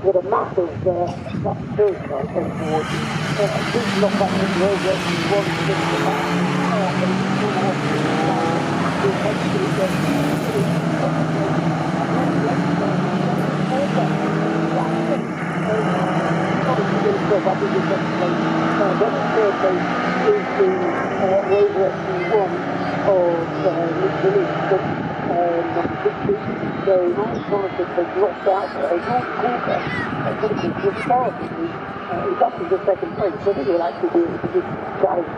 with a massive turn I came towards you. This knocked back into the over one to the back. So my concept has dropped out there. George Corker, critical to started, is up in the second place. So I think he'll actually be able to just challenge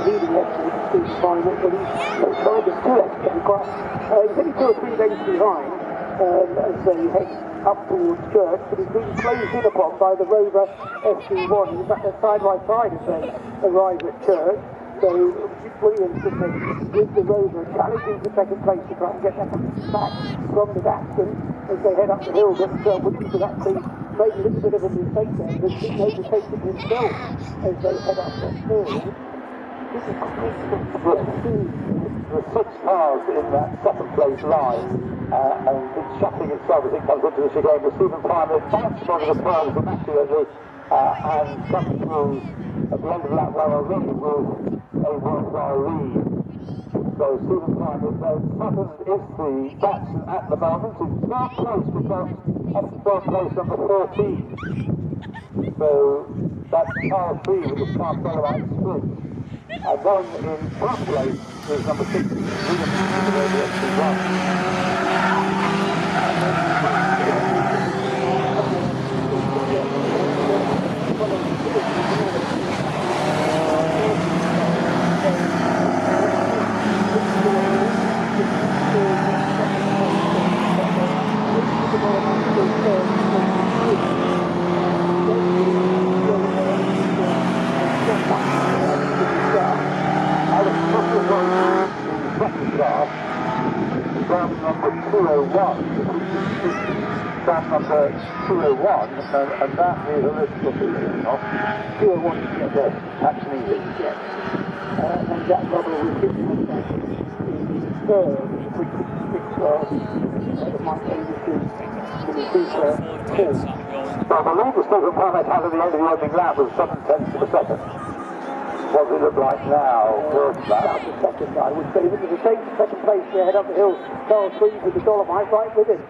leading up to the season final. But he's tried to do it. He's only 2 or 3 lengths behind as they head up towards Church, but he's been closed in upon by the Rover SC1. He's back side by side as they arrive at Church. So Williams with the Rover challenging for second place to try and get that back from the Daxton as they head up the hill. But Williams has actually made a little bit of a mistake there, but he overtakes it himself as they head up the hill. This is the 6 cars in that second place line, and it's shuffling itself as it comes into the chicane. But Stephen Primer bounced one of the cars immaculately and comes through at the end of lap 1 already with a worthwhile lead. So Stephen Primer, second is the Daxton at the moment. In third place we've got up to third place number 14. So that's car 3 with the Star Dolomite sprint. And then in fourth place is number 6, number 201, and that is a little bit off. 201, yes, that's an easy. Yes. And Jack Rubber was sitting on that in third, which was Mike Davis's Super 4. Well, the lead was Stephen Primer had at the end of the opening lap was 7/10 of a second. What does it look like now? That's the second, I would say. It was the same second place they head up the hill. Charles Green with the Dolomite right with him.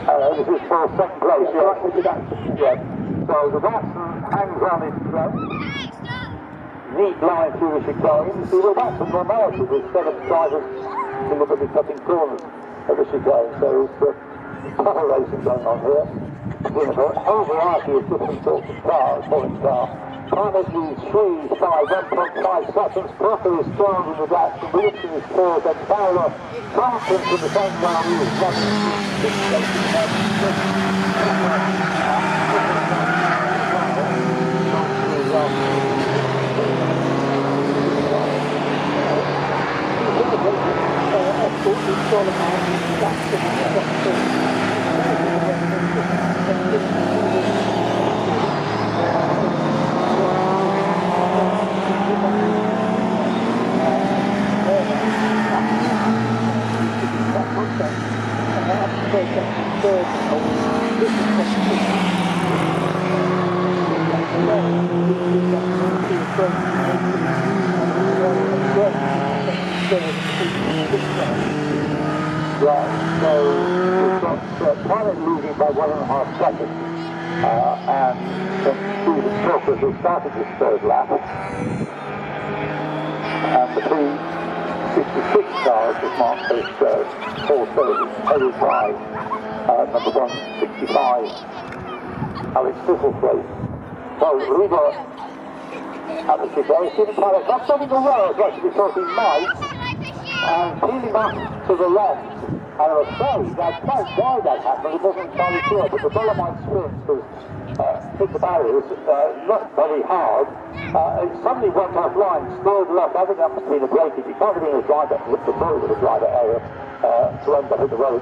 This is for second place, yeah. Right with the Daxton. Yes. So the Daxton hangs on its neat line through the chicane. See, well, that's a normality instead of drivers deliberately cutting corners of the chicane. So it's proper racing going on here. There's a whole variety of different sorts of cars, foreign cars. Primer's 3 by 1.5 seconds. Parker is strong in the Daxton. Williamson is 4, then Fowler. Thruxton from the same line is Primer losing by 1.5 seconds, and Stephen Primer has started his third lap, and the 366 cars was marked as 430, headed by number 165, Alex Thistlethwaite. So leader at the chicane, Stephen Primer not getting away as much as we thought he might, and peeling back to the left. And I'm afraid, I don't know why that happened, it wasn't entirely clear, but the Dolomite sprint has hit the barriers, not very hard. It suddenly went offline, steered left. I think that must have been a breakage. You can't have been a driver, with the very little driver area to end up in the road.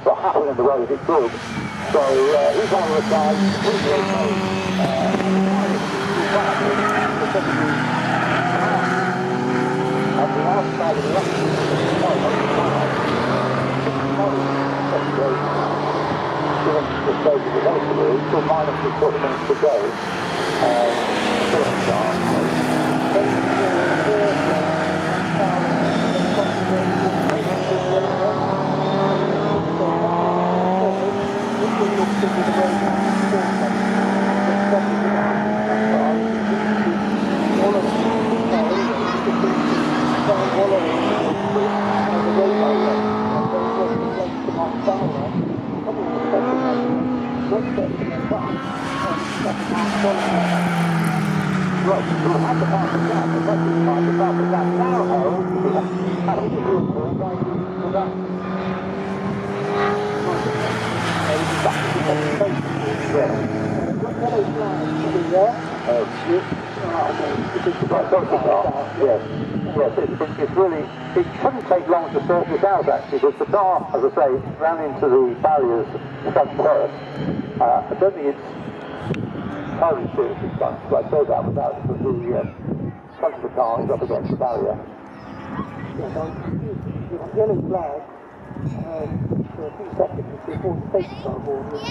So happened in the road, it did. So he's on the side, he's okay. And the outside of the left. stage of the motorway, still minus 40 minutes to go. Still on start. Right, so we'll have to pass the gap, but let's just pass the gap now, Harold. We have Harold to do it for right to that. It's really, it shouldn't take long to sort this out actually, because the car, as I say, ran into the barriers front first. I don't think it's entirely seriously done, so I say that without the front of the car is up against the barrier. Yellow flag for a few seconds before the safety car board was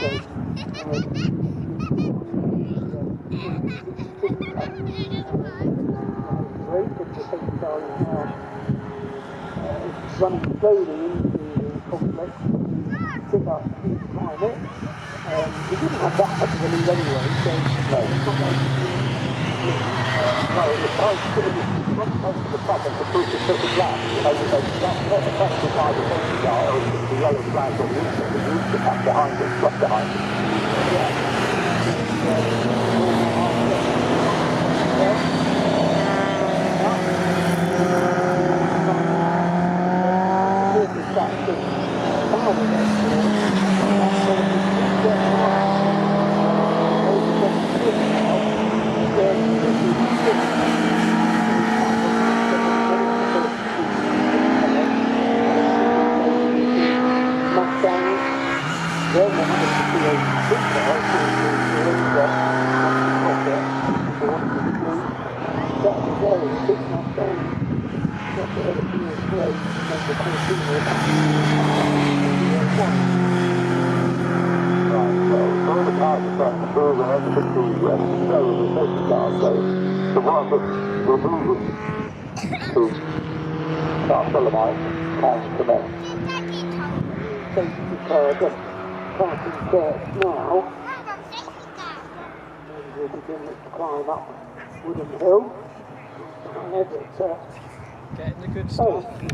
great, but the safety car is now running slowly into the complex. Pick up speed to climb it. We didn't have that much of a lead anyway, so no, it's not like no, the car's sort of not close to the top and the proof is took a lap. That's not the question by the safety car, or the yellow flag or the used to pack behind it, drop behind it. Now, we'll begin to climb up Wooden Hill. Getting the good stuff.